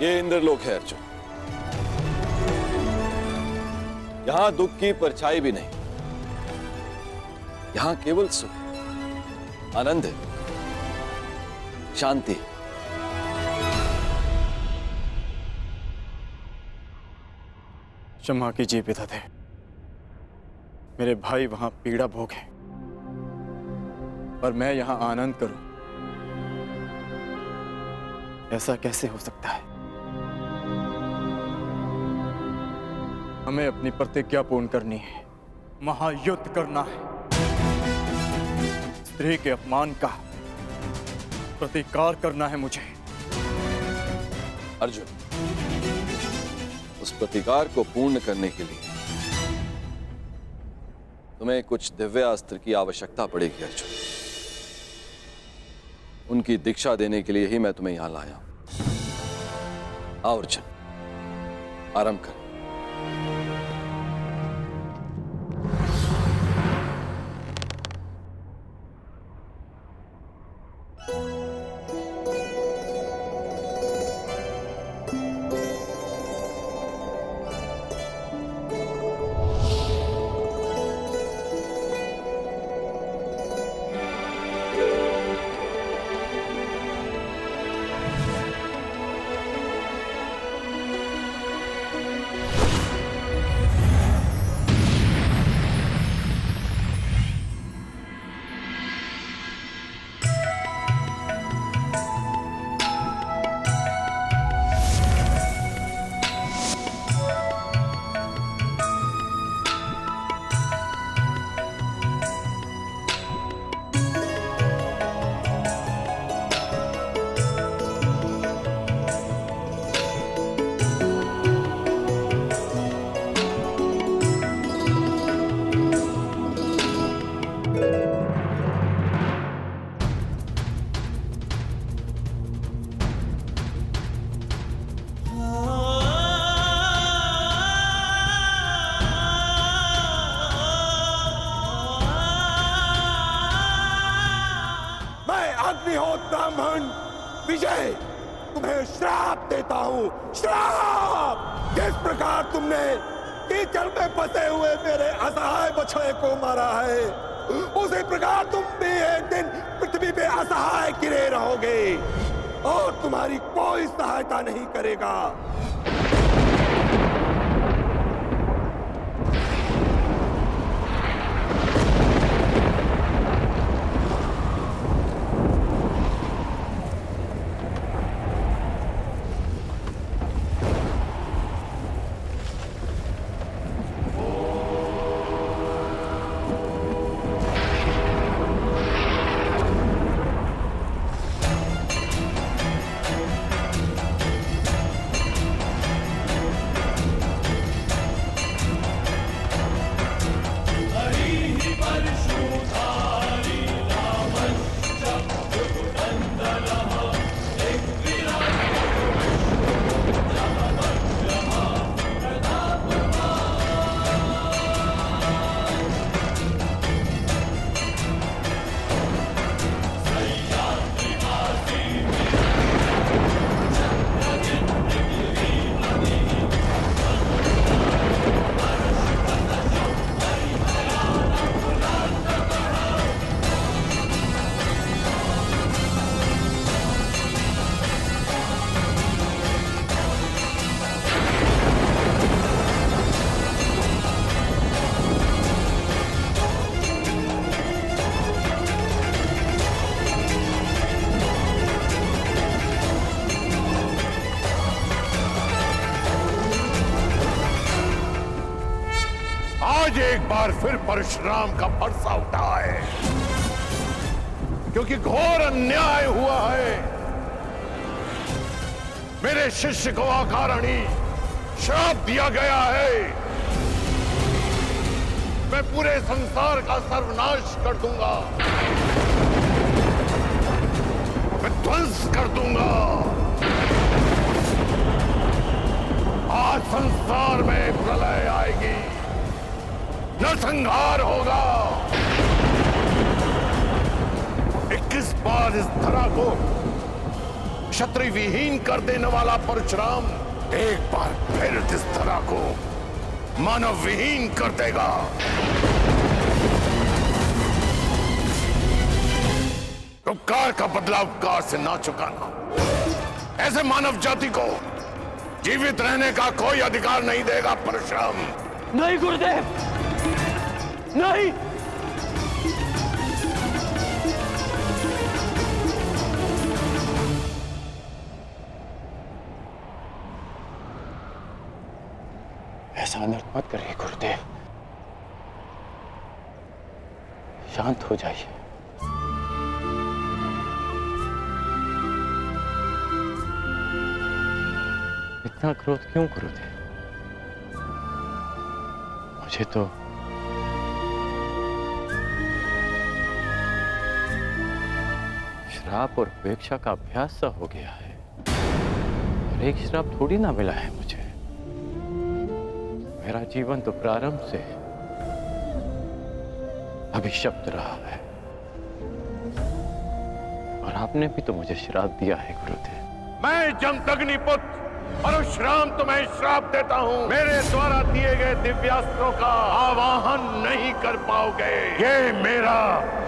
ये इंद्रलोक है अर्जुन। यहां दुख की परछाई भी नहीं, यहां केवल सुख है, आनंद है, शांति है। क्षमा कीजिए पितादे, मेरे भाई वहां पीड़ा भोगे और मैं यहां आनंद करूं, ऐसा कैसे हो सकता है? हमें अपनी प्रतिज्ञा पूर्ण करनी है, महायुद्ध करना है। स्त्री के अपमान का प्रतिकार करना है मुझे। अर्जुन, उस प्रतिकार को पूर्ण करने के लिए तुम्हें कुछ दिव्यास्त्र की आवश्यकता पड़ेगी अर्जुन। उनकी दीक्षा देने के लिए ही मैं तुम्हें यहां लाया हूं। आओ अर्जुन, आरंभ कर। ब्राह्मण विजय, तुम्हें श्राप देता हूं, श्राप। जिस प्रकार तुमने कीचड़ में फंसे हुए मेरे असहाय बछड़े को मारा है, उसी प्रकार तुम भी एक दिन पृथ्वी पे असहाय गिरे रहोगे और तुम्हारी कोई सहायता नहीं करेगा। आज एक बार फिर परशुराम का बरसा उठा है, क्योंकि घोर अन्याय हुआ है। मेरे शिष्य को अकारणी श्राप दिया गया है। मैं पूरे संसार का सर्वनाश कर दूंगा, मैं ध्वंस कर दूंगा। आज संसार में प्रलय आएगी, नरसंहार होगा। 21 बार इस धरा को क्षत्रिय विहीन कर देने वाला परशुराम एक बार फिर इस धरा को मानव विहीन कर देगा। उपकार का बदला उपकार से ना चुकाना। ऐसे मानव जाति को जीवित रहने का कोई अधिकार नहीं देगा परशुराम। नहीं गुरुदेव, नहीं। ऐसा अनर्थ मत करिए गुरुदेव, शांत हो जाइए। इतना क्रोध क्यों गुरुदेव? मुझे तो श्राप और उपेक्षा का अभ्यास सा हो गया है, और एक श्राप थोड़ी ना मिला है मुझे। मेरा जीवन तो प्रारंभ से अभिशप्त रहा है, और आपने भी तो मुझे श्राप दिया है गुरुदेव। मैं जमदग्नि पुत्र परशुराम तुम्हें श्राप देता हूँ। मेरे द्वारा दिए गए दिव्यास्त्रों का आवाहन नहीं कर पाओगे। ये मेरा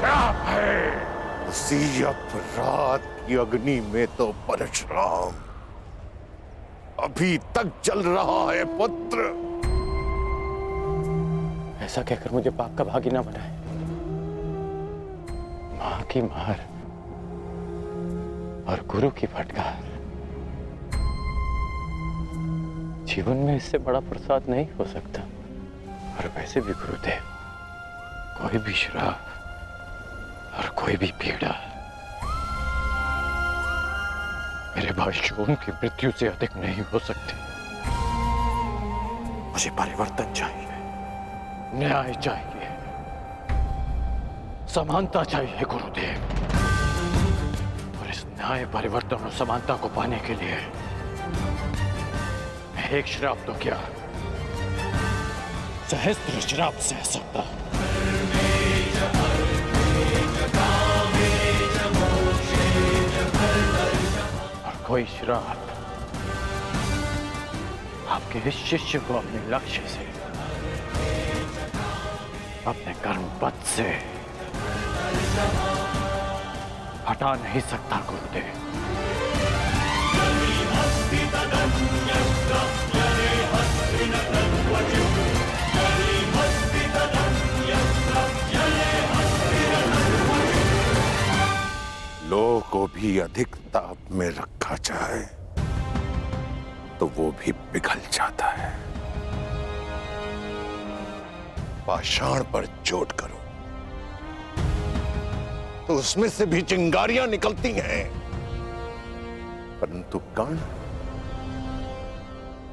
श्राप है। उसी अपराध की अग्नि में तो परशुराम अभी तक जल रहा है पुत्र। ऐसा कहकर मुझे पाप का भागी ना बनाए। मां की मार और गुरु की फटकार, जीवन में इससे बड़ा प्रसाद नहीं हो सकता। और वैसे भी गुरुदेव, कोई भी श्राप और कोई भी पीड़ा मेरे भाई शोम की मृत्यु से अधिक नहीं हो सकती। मुझे परिवर्तन चाहिए, न्याय चाहिए, समानता चाहिए गुरुदेव। और इस न्याय, परिवर्तन और समानता को पाने के लिए मैं एक श्राप तो क्या, सहस्त्र श्राप सह सकता हूं। और कोई श्राप आपके इस शिष्य को अपने लक्ष्य से, अपने कर्म पथ से हटा नहीं सकता गुरुदेव। लोह को भी अधिक ताप में रखा जाए तो वो भी पिघल जाता है। पाषाण पर चोट करो तो उसमें से भी चिंगारियां निकलती हैं, परंतु कर्ण,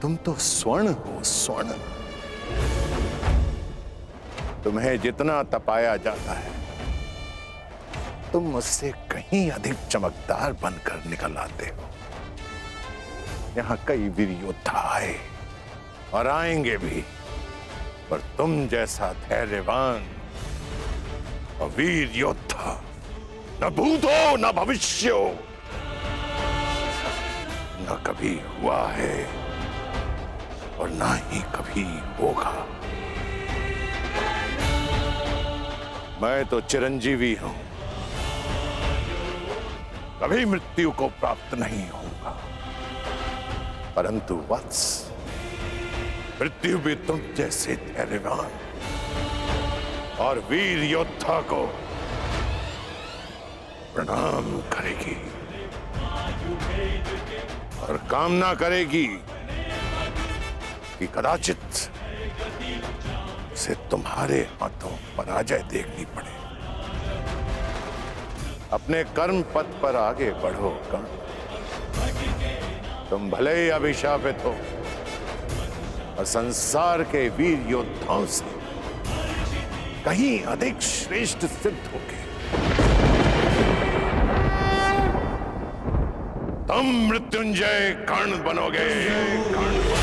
तुम तो स्वर्ण हो, स्वर्ण। तुम्हें जितना तपाया जाता है तुम मुझसे कहीं अधिक चमकदार बनकर निकल आते हो। यहां कई वीर योद्धा आए और आएंगे भी, पर तुम जैसा धैर्यवान और वीर योद्धा न भूत हो न भविष्य हो, न कभी हुआ है और ना ही कभी होगा। मैं तो चिरंजीवी हूं, कभी मृत्यु को प्राप्त नहीं होगा, परंतु वत्स, मृत्यु भी तुम जैसे धैर्यवान और वीर योद्धा को प्रणाम करेगी और कामना करेगी कि कदाचित से तुम्हारे हाथों पराजय देखनी पड़े। अपने कर्म पथ पर आगे बढ़ो कर्ण। तुम भले ही अभिशापित हो और संसार के वीर योद्धाओं से कहीं अधिक श्रेष्ठ सिद्ध होगे। तुम मृत्युंजय कर्ण बनोगे, कर्ण।